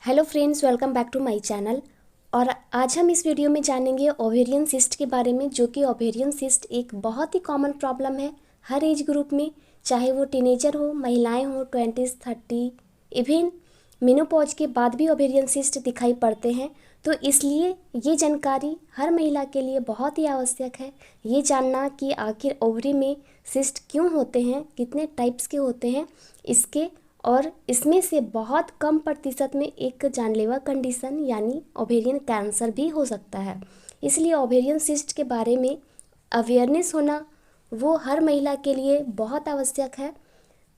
Hello friends, welcome back to my channel. और आज हम इस वीडियो में जानेंगे ओवेरियन सिस्ट के बारे में, जो कि ओवेरियन सिस्ट एक बहुत ही कॉमन प्रॉब्लम है हर एज ग्रुप में, चाहे वो टीनेजर हो, महिलाएं हो, 20s 30, इवन मेनोपॉज के बाद भी ओवेरियन सिस्ट दिखाई पड़ते हैं। तो इसलिए ये जानकारी हर महिला के लिए बहुत ही आवश्यक है, ये जानना कि आखिर ओवरी में सिस्ट क्यों होते हैं, कितने टाइप्स के होते हैं इसके, और इसमें से बहुत कम प्रतिशत में एक जानलेवा कंडीशन यानी ओवेरियन कैंसर भी हो सकता है। इसलिए ओवेरियन सिस्ट के बारे में अवेयरनेस होना वो हर महिला के लिए बहुत आवश्यक है।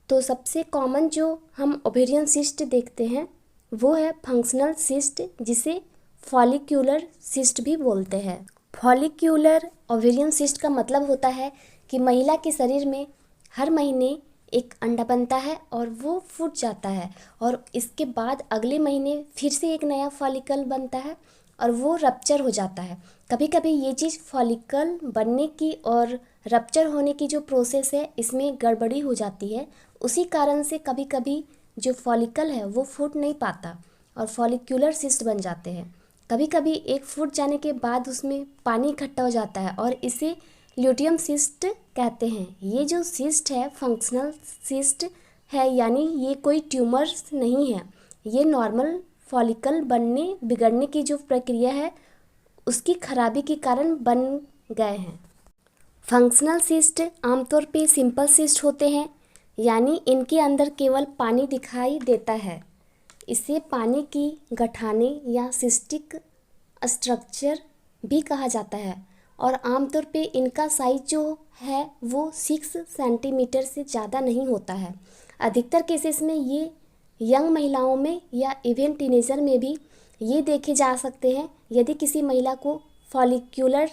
तो सबसे कॉमन जो हम ओवेरियन सिस्ट देखते हैं वो है फंक्शनल सिस्ट, जिसे फॉलिक्यूलर सिस्ट भी बोलते हैं। फॉलिक्यूलर ओवेरियन सिस्ट का मतलब होता है कि महिला के शरीर में हर महीने एक अंडा बनता है और वो फूट जाता है, और इसके बाद अगले महीने फिर से एक नया फॉलिकल बनता है और वो रप्चर हो जाता है। कभी कभी ये चीज़ फॉलिकल बनने की और रप्चर होने की जो प्रोसेस है इसमें गड़बड़ी हो जाती है, उसी कारण से कभी कभी जो फॉलिकल है वो फूट नहीं पाता और फॉलिक्यूलर सिस्ट बन जाते हैं। कभी कभी एक फूट जाने के बाद उसमें पानी इकट्ठा हो जाता है और इसे ल्यूटियम सिस्ट कहते हैं। ये जो सिस्ट है फंक्शनल सिस्ट है, यानी ये कोई ट्यूमर्स नहीं है, ये नॉर्मल फॉलिकल बनने बिगड़ने की जो प्रक्रिया है उसकी खराबी के कारण बन गए हैं। फंक्शनल सिस्ट आमतौर पे सिंपल सिस्ट होते हैं, यानी इनके अंदर केवल पानी दिखाई देता है। इसे पानी की गठाने या सिस्टिक स्ट्रक्चर भी कहा जाता है, और आमतौर पे इनका साइज जो है वो 6 सेंटीमीटर से ज़्यादा नहीं होता है। अधिकतर केसेस में ये यंग महिलाओं में या इवन टीनेजर में भी ये देखे जा सकते हैं। यदि किसी महिला को फॉलिक्यूलर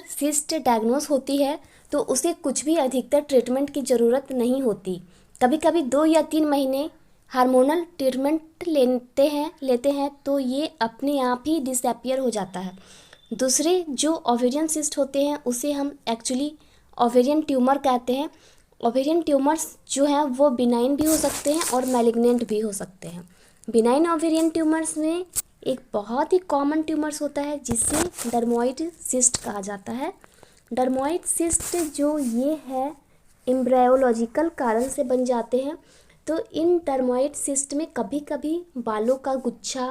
सिस्ट डायग्नोस होती है तो उसे कुछ भी अधिकतर ट्रीटमेंट की ज़रूरत नहीं होती। कभी कभी 2 या 3 महीने हार्मोनल ट्रीटमेंट लेते हैं तो ये अपने आप ही डिसअपियर हो जाता है। दूसरे जो ओवेरियन सिस्ट होते हैं उसे हम एक्चुअली ओवेरियन ट्यूमर कहते हैं। ओवेरियन ट्यूमर्स जो हैं वो बिनाइन भी हो सकते हैं और मैलिग्नेंट भी हो सकते हैं। बिनाइन ओवेरियन ट्यूमर्स में एक बहुत ही कॉमन ट्यूमर्स होता है जिसे डर्मोइड सिस्ट कहा जाता है। डर्मोइड सिस्ट जो ये है एम्ब्रायोलॉजिकल कारण से बन जाते हैं। तो इन डर्मोइड सिस्ट में कभी कभी बालों का गुच्छा,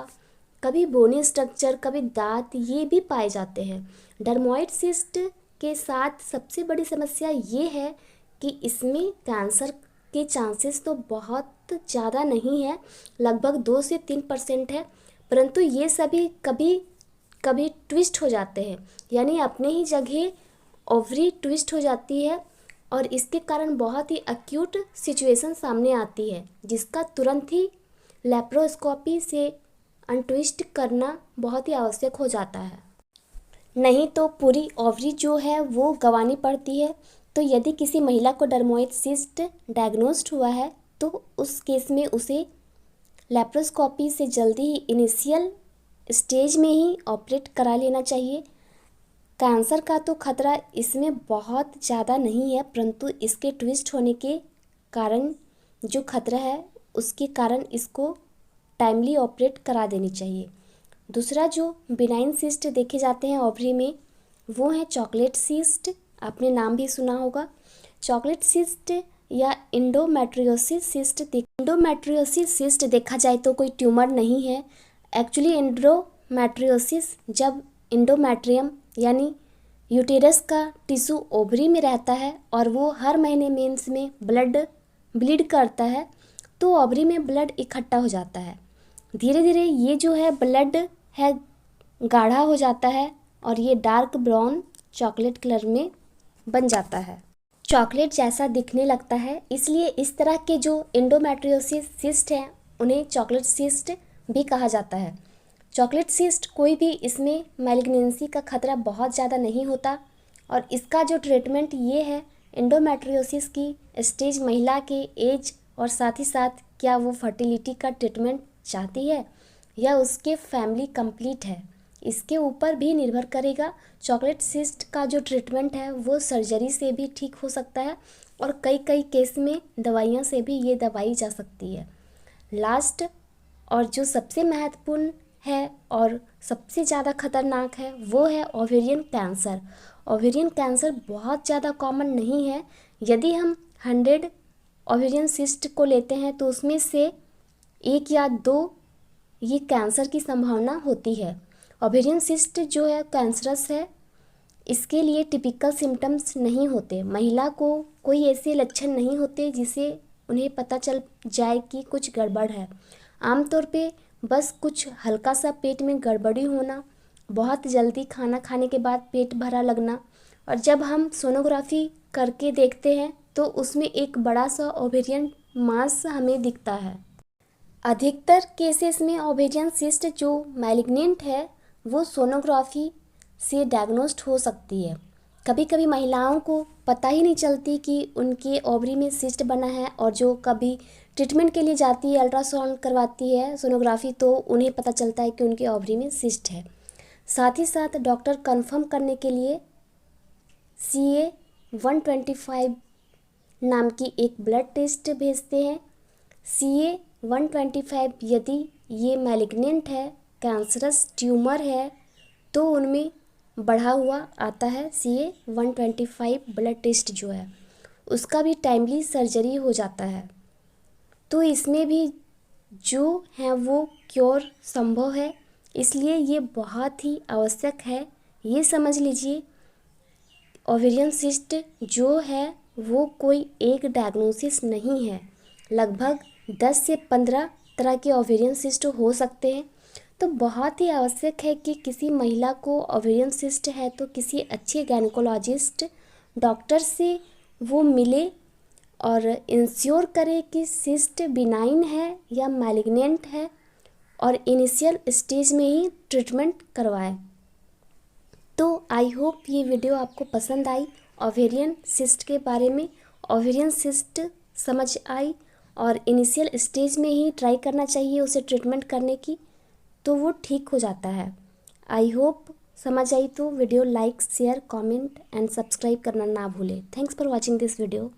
कभी बोनी स्ट्रक्चर, कभी दांत ये भी पाए जाते हैं। डर्मोइड सिस्ट के साथ सबसे बड़ी समस्या ये है कि इसमें कैंसर के चांसेस तो बहुत ज़्यादा नहीं है, लगभग 2 से 3% है, परंतु ये सभी कभी कभी ट्विस्ट हो जाते हैं, यानी अपने ही जगह ओवरी ट्विस्ट हो जाती है और इसके कारण बहुत ही एक्यूट सिचुएशन सामने आती है, जिसका तुरंत ही लैप्रोस्कोपी से अनट्विस्ट करना बहुत ही आवश्यक हो जाता है, नहीं तो पूरी ओवरी जो है वो गंवानी पड़ती है। तो यदि किसी महिला को डर्मोइड सिस्ट डायग्नोस्ड हुआ है तो उस केस में उसे लैप्रोस्कोपी से जल्दी ही इनिशियल स्टेज में ही ऑपरेट करा लेना चाहिए। कैंसर का तो खतरा इसमें बहुत ज़्यादा नहीं है, परंतु इसके ट्विस्ट होने के कारण जो खतरा है उसके कारण इसको टाइमली ऑपरेट करा देनी चाहिए। दूसरा जो बिनाइन सिस्ट देखे जाते हैं ओवरी में वो है चॉकलेट सिस्ट। आपने नाम भी सुना होगा चॉकलेट सिस्ट या इंडोमेट्रियोसिस सिस्ट देखा जाए तो कोई ट्यूमर नहीं है। एक्चुअली इंडोमेट्रियोसिस जब इंडोमेट्रियम यानी यूटेरस का टिश्यू ओवरी में रहता है और वो हर महीने मेंस में ब्लीड करता है तो ओवरी में ब्लड इकट्ठा हो जाता है। धीरे धीरे ये जो है ब्लड है गाढ़ा हो जाता है और ये डार्क ब्राउन चॉकलेट कलर में बन जाता है, चॉकलेट जैसा दिखने लगता है। इसलिए इस तरह के जो इंडोमेट्रियोसिस सिस्ट हैं उन्हें चॉकलेट सिस्ट भी कहा जाता है। चॉकलेट सिस्ट कोई भी इसमें मैलिग्नेंसी का खतरा बहुत ज़्यादा नहीं होता, और इसका जो ट्रीटमेंट ये है इंडोमेट्रियोसिस की स्टेज, महिला के एज और साथ ही साथ क्या वो फर्टिलिटी का ट्रीटमेंट चाहती है या उसके फैमिली कंप्लीट है, इसके ऊपर भी निर्भर करेगा। चॉकलेट सिस्ट का जो ट्रीटमेंट है वो सर्जरी से भी ठीक हो सकता है और कई केस में दवाइयों से भी ये दवाई जा सकती है। लास्ट और जो सबसे महत्वपूर्ण है और सबसे ज़्यादा खतरनाक है वो है ओवेरियन कैंसर। ओवेरियन कैंसर बहुत ज़्यादा कॉमन नहीं है। यदि हम 100 ओवेरियन सिस्ट को लेते हैं तो उसमें से 1 या 2 ये कैंसर की संभावना होती है। ओवेरियन सिस्ट जो है कैंसरस है। इसके लिए टिपिकल सिम्टम्स नहीं होते। महिला को कोई ऐसे लक्षण नहीं होते जिसे उन्हें पता चल जाए कि कुछ गड़बड़ है। आमतौर पे बस कुछ हल्का सा पेट में गड़बड़ी होना, बहुत जल्दी खाना खाने के बाद पेट भरा लगना, और जब हम सोनोग्राफी करके देखते हैं तो उसमें एक बड़ा सा ओवेरियन मास हमें दिखता है। अधिकतर केसेस में ओवेरियन सिस्ट जो मैलिग्नेंट है वो सोनोग्राफी से डायग्नोस्ड हो सकती है। कभी कभी महिलाओं को पता ही नहीं चलती कि उनके ओवरी में सिस्ट बना है, और जो कभी ट्रीटमेंट के लिए जाती है, अल्ट्रासाउंड करवाती है, सोनोग्राफी, तो उन्हें पता चलता है कि उनके ओवरी में सिस्ट है। साथ ही साथ डॉक्टर कंफर्म करने के लिए CA-125 नाम की एक ब्लड टेस्ट भेजते हैं। CA-125 यदि ये मैलिग्नेंट है, कैंसरस ट्यूमर है, तो उनमें बढ़ा हुआ आता है। CA-125 ब्लड टेस्ट जो है उसका भी टाइमली सर्जरी हो जाता है। तो इसमें भी जो है वो क्योर संभव है, इसलिए ये बहुत ही आवश्यक है। ये समझ लीजिए ओवेरियन सिस्ट जो है वो कोई एक डायग्नोसिस नहीं है। लगभग 10 से 15 तरह के ओवेरियन सिस्ट हो सकते हैं। तो बहुत ही आवश्यक है कि किसी महिला को ओवेरियन सिस्ट है तो किसी अच्छे गायनेकोलॉजिस्ट डॉक्टर से वो मिले और इंश्योर करे कि सिस्ट बिनाइन है या मैलिग्नेंट है, और इनिशियल स्टेज में ही ट्रीटमेंट करवाए। तो आई होप ये वीडियो आपको पसंद आई। ओवेरियन सिस्ट के बारे में, ओवेरियन सिस्ट समझ आई, और इनिशियल स्टेज में ही ट्राई करना चाहिए उसे ट्रीटमेंट करने की, तो वो ठीक हो जाता है। आई होप समझ आई। तो video like, share, comment and subscribe करना ना भूलें। Thanks for watching this video.